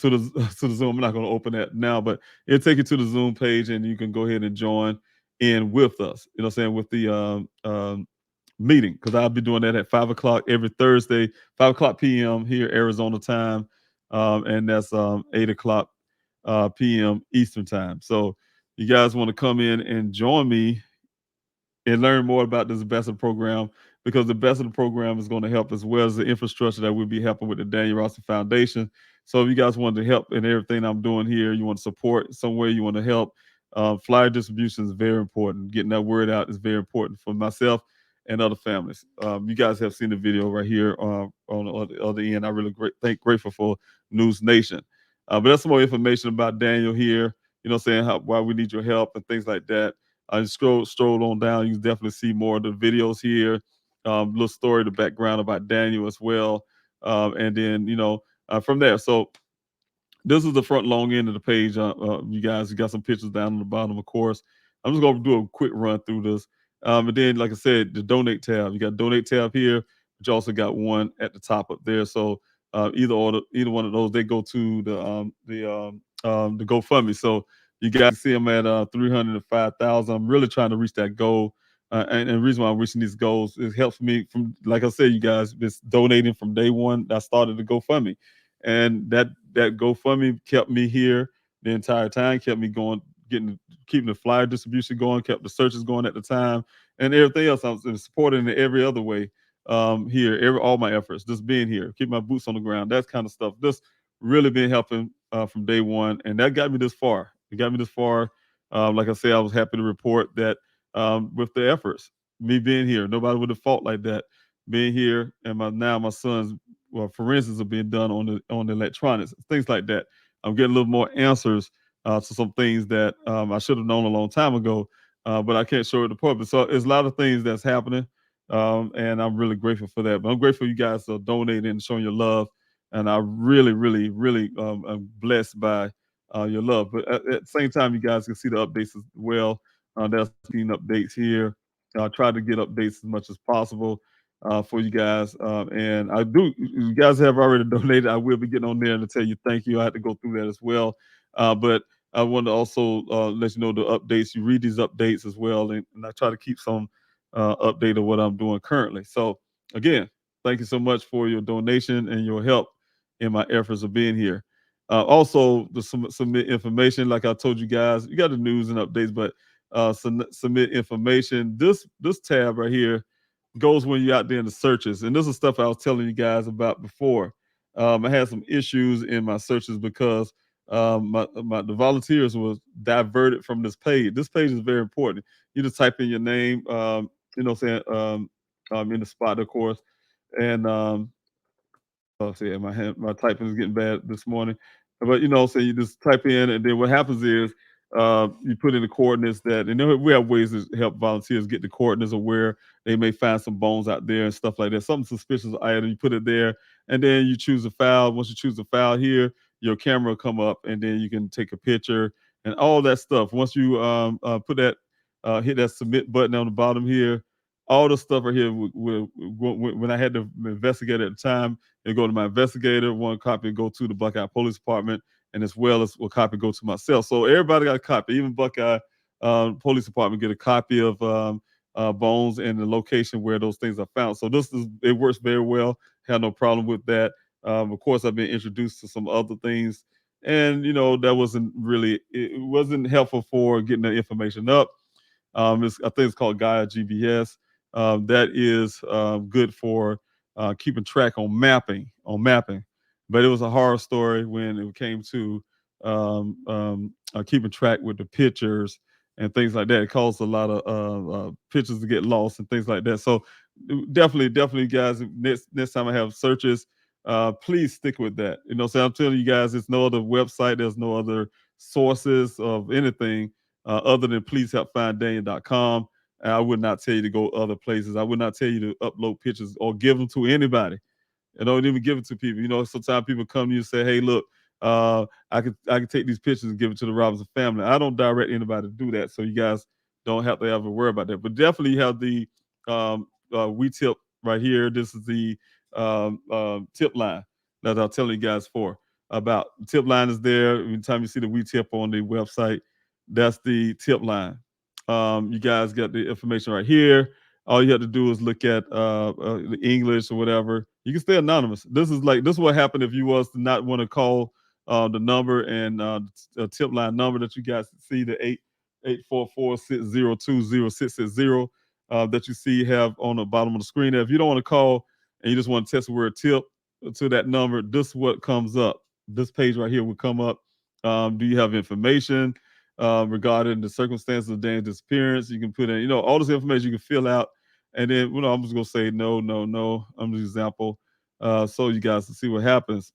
to the Zoom. I'm not going to open that now, but it'll take you to the Zoom page, and you can go ahead and join in with us. With the meeting, because I'll be doing that at 5 o'clock every Thursday, 5 o'clock p.m. here, Arizona time, and that's 8 o'clock p.m. Eastern time. So you guys want to come in and join me and learn more about this ambassador program, because the ambassador program is going to help as well as the infrastructure that we'll be helping with the Daniel Rossi Foundation. So if you guys want to help in everything I'm doing here, you want to support somewhere, you want to help, flyer distribution is very important. Getting that word out is very important for myself and other families. You guys have seen the video right here on the other end. I really grateful for News Nation. But that's some more information about Daniel here. You know, saying why we need your help and things like that. I stroll on down. You can definitely see more of the videos here. Little story, the background about Daniel as well, and then from there. So this is the front long end of the page. You guys, you got some pictures down on the bottom, of course. I'm just going to do a quick run through this. And then, like I said, the donate tab. You got donate tab here, but you also got one at the top up there. So either one of those, they go to the GoFundMe. So you guys see them at 305,000. I'm really trying to reach that goal. And the reason why I'm reaching these goals, it helps me from, like I said, you guys, it's donating from day one. I started the GoFundMe. And that GoFundMe kept me here the entire time, kept me going, keeping the flyer distribution going, kept the searches going at the time, and everything else. I was supporting in every other way here, all my efforts, just being here, keep my boots on the ground, that kind of stuff. Just really been helping from day one, and that got me this far. It got me this far. Like I said, I was happy to report that with the efforts, me being here, nobody would have fought like that. Being here, and my son's forensics are being done on the electronics, things like that. I'm getting a little more answers to some things that I should have known a long time ago, but I can't show it to the public. So there's a lot of things that's happening, and I'm really grateful for that. But I'm grateful you guys are donating and showing your love, and I really, really, really am blessed by your love. But at the same time, you guys can see the updates as well. There's been updates here. I try to get updates as much as possible for you guys. And you guys have already donated. I will be getting on there to tell you thank you. I had to go through that as well. But I want to also let you know the updates. You read these updates as well. And I try to keep some update of what I'm doing currently. So again, thank you so much for your donation and your help in my efforts of being here. Also, to submit information, like I told you guys, you got the news and updates, but submit information. This tab right here goes when you're out there in the searches. And this is stuff I was telling you guys about before. I had some issues in my searches because the volunteers was diverted from this page. This page is very important. You just type in your name, in the spot, of course. And see, my typing is getting bad this morning. But so you just type in, and then what happens is you put in the coordinates and then we have ways to help volunteers get the coordinates of where they may find some bones out there and stuff like that. Something suspicious item, you put it there, and then you choose a file. Once you choose the file here, your camera will come up, and then you can take a picture and all that stuff. Once you hit that submit button on the bottom here, all the stuff right here. When I had to investigate at the time, it go to my investigator. One copy go to the Buckeye Police Department, and as well as a copy go to myself. So everybody got a copy. Even Buckeye Police Department get a copy of bones and the location where those things are found. So it works very well. Had no problem with that. Of course, I've been introduced to some other things, and that wasn't helpful for getting the information up. I think it's called Gaia GBS. That is good for keeping track on mapping. But it was a horror story when it came to keeping track with the pictures and things like that. It caused a lot of pictures to get lost and things like that. So definitely, guys, next time I have searches, please stick with that. So I'm telling you guys, there's no other website, there's no other sources of anything other than pleasehelpfinddaniel.com. I would not tell you to go other places. I would not tell you to upload pictures or give them to anybody. And don't even give it to people. Sometimes people come to you and say, "Hey, look, I can take these pictures and give it to the Robinson family." I don't direct anybody to do that, so you guys don't have to ever worry about that. But definitely have the we tip right here. This is the tip line that I'm telling you guys about. The tip line is there. Anytime you see the we tip on the website, that's the tip line. You guys got the information right here. All you have to do is look at the English or whatever. You can stay anonymous. This is what happened if you was to not want to call the number and the tip line number that you guys see, the 844-602-0660 that you see have on the bottom of the screen there. If you don't want to call and you just want to text the word tip to that number, this is what comes up. This page right here will come up. Do you have information regarding the circumstances of Dan's disappearance? You can put in, all this information you can fill out. And then, I'm just going to say no. I'm an example. So you guys can see what happens.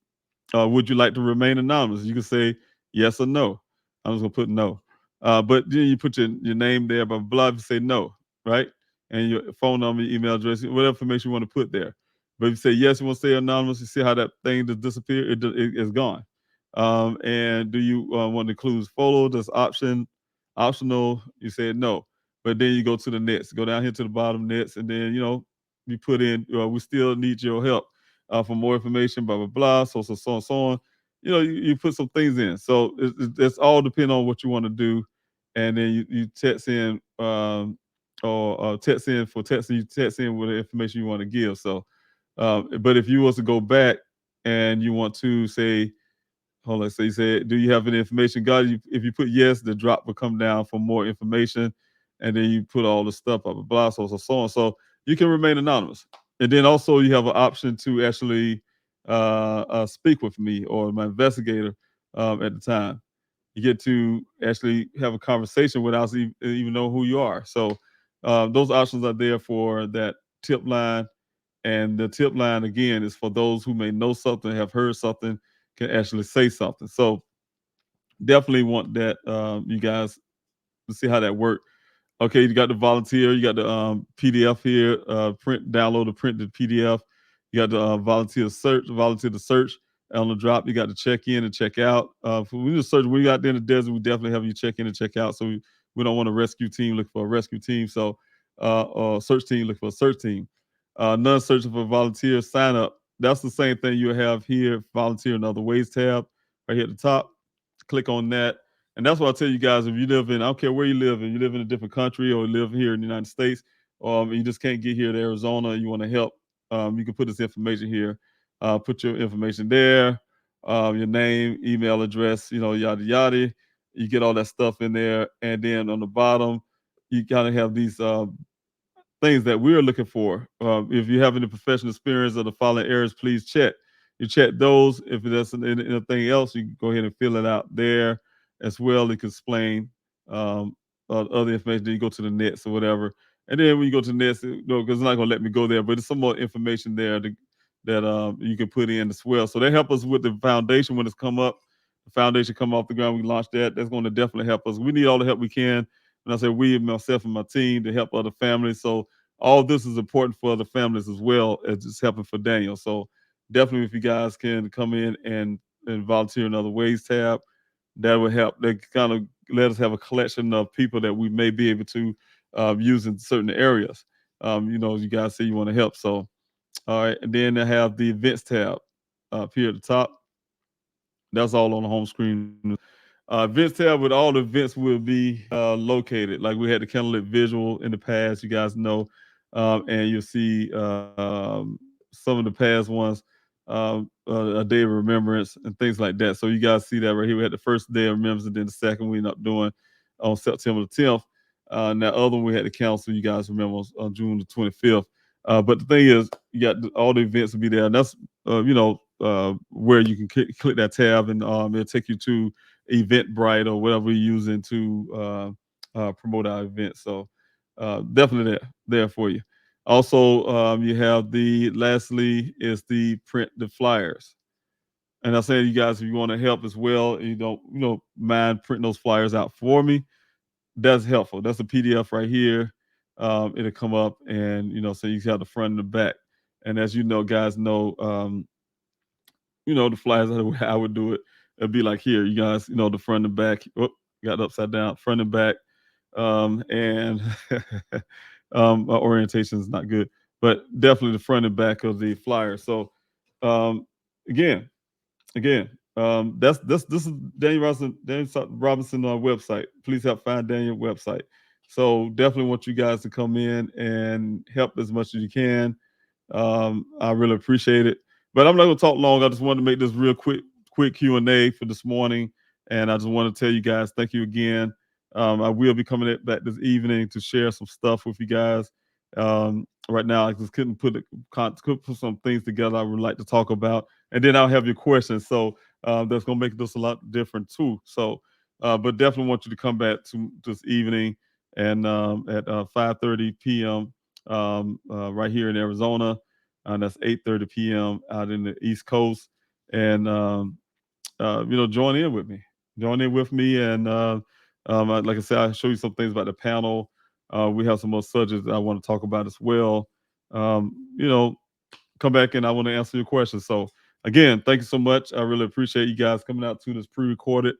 Would you like to remain anonymous? You can say yes or no. I'm just going to put no. But then you put your name there, blah, blah, blah, you say no, right? And your phone number, email address, whatever information you want to put there. But if you say yes, you want to stay anonymous, you see how that thing just disappeared, it's gone. And do you want to include photo? That's optional. You said no. But then you go to the next, go down here to the bottom next, and then, you put in, we still need your help for more information, blah, blah, blah, so on. You put some things in. So it's all depend on what you want to do. And then you text in or text in for texting, you text in with the information you want to give. So, but if you was to go back and you want to say, hold on, so you said, do you have any information? If you put yes, the drop will come down for more information. And then you put all the stuff up, blah, so on. So you can remain anonymous. And then also you have an option to actually speak with me or my investigator at the time. You get to actually have a conversation without even know who you are. So those options are there for that tip line. And the tip line, again, is for those who may know something, have heard something, can actually say something. So definitely want that, you guys, to see how that works. Okay, you got the volunteer, you got the PDF here, download the printed PDF. You got the volunteer to search on the drop. You got to check in and check out. When you search, when you out there in the desert, we definitely have you check in and check out. So we don't want a rescue team look for a rescue team. So search team look for a search team. None searching for volunteer sign up. That's the same thing you have here. Volunteer in other ways tab right here at the top. Click on that. And that's why I tell you guys, if you live in, I don't care where you live in, you live in a different country or live here in the United States, you just can't get here to Arizona, you want to help, you can put this information here. Put your information there, your name, email address, yada, yada. You get all that stuff in there. And then on the bottom, you kind of have these things that we're looking for. If you have any professional experience of the following areas, please check. You check those. If there's anything else, you can go ahead and fill it out there as well. It can explain other information. Then you go to the next or whatever. And then when you go to the next, because it's not going to let me go there, but there's some more information there that you can put in as well. So they help us with the foundation when it's come up. The foundation come off the ground, we launched that. That's going to definitely help us. We need all the help we can. And I said, we, myself and my team, to help other families. So all this is important for other families as well as just helping for Daniel. So definitely if you guys can come in and volunteer in other ways tab, that would help. They kind of let us have a collection of people that we may be able to use in certain areas. You guys say you want to help. So, all right. And then they have the events tab up here at the top. That's all on the home screen. Events tab with all the events will be located. Like we had the candlelit visual in the past, you guys know. And you'll see some of the past ones, a day of remembrance and things like that. So you guys see that right here. We had the first day of remembrance and then the second we ended up doing on September the 10th. And that other one we had the council, you guys remember, on June the 25th. But the thing is, you got all the events will be there. And that's, where you can click that tab and it'll take you to Eventbrite or whatever we're using to promote our event. So definitely there for you. Also, you have lastly is the print the flyers. And I'm saying, you guys, if you want to help as well, and you don't, mind printing those flyers out for me, that's helpful. That's a PDF right here. It'll come up and, so you have the front and the back. And as guys know, the flyers, I would do it. It'd be like here, you guys, the front and back. Oh, got it upside down, front and back. And my orientation is not good, but definitely the front and back of the flyer. So again, this is Daniel Robinson website. Please help find Daniel website. So definitely want you guys to come in and help as much as you can. I really appreciate it. But I'm not going to talk long. I just wanted to make this real quick quick Q&A for this morning. And I just want to tell you guys, thank you again. I will be coming back this evening to share some stuff with you guys. Right now, I just couldn't put some things together I would like to talk about. And then I'll have your questions. So that's going to make this a lot different too. So, but definitely want you to come back to this evening and at 5:30 p.m. Right here in Arizona. That's 8:30 p.m. out in the East Coast. And, join in with me. Join in with me. And like I said, I'll show you some things about the panel. We have some more subjects I want to talk about as well. Come back and I want to answer your questions. So again, thank you so much. I really appreciate you guys coming out to this pre-recorded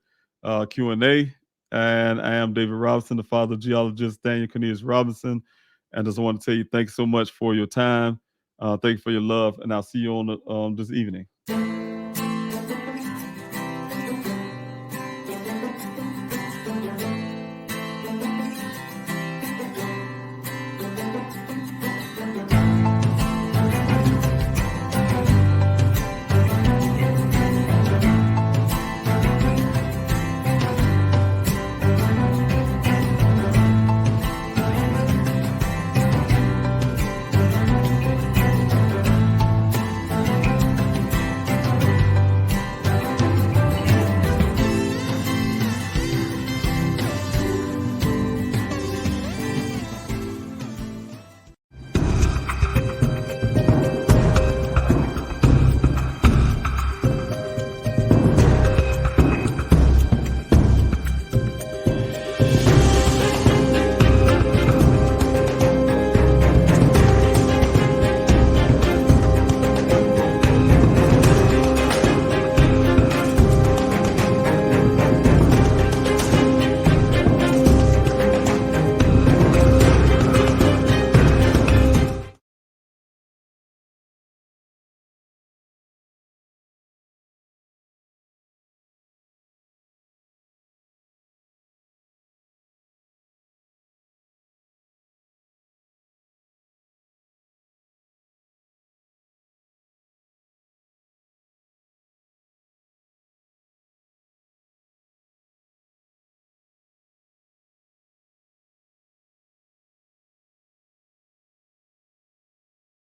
Q&A. And I am David Robinson, the father of geologist Daniel Cornelius Robinson. And just want to tell you, thanks so much for your time. Thank you for your love. And I'll see you on this evening.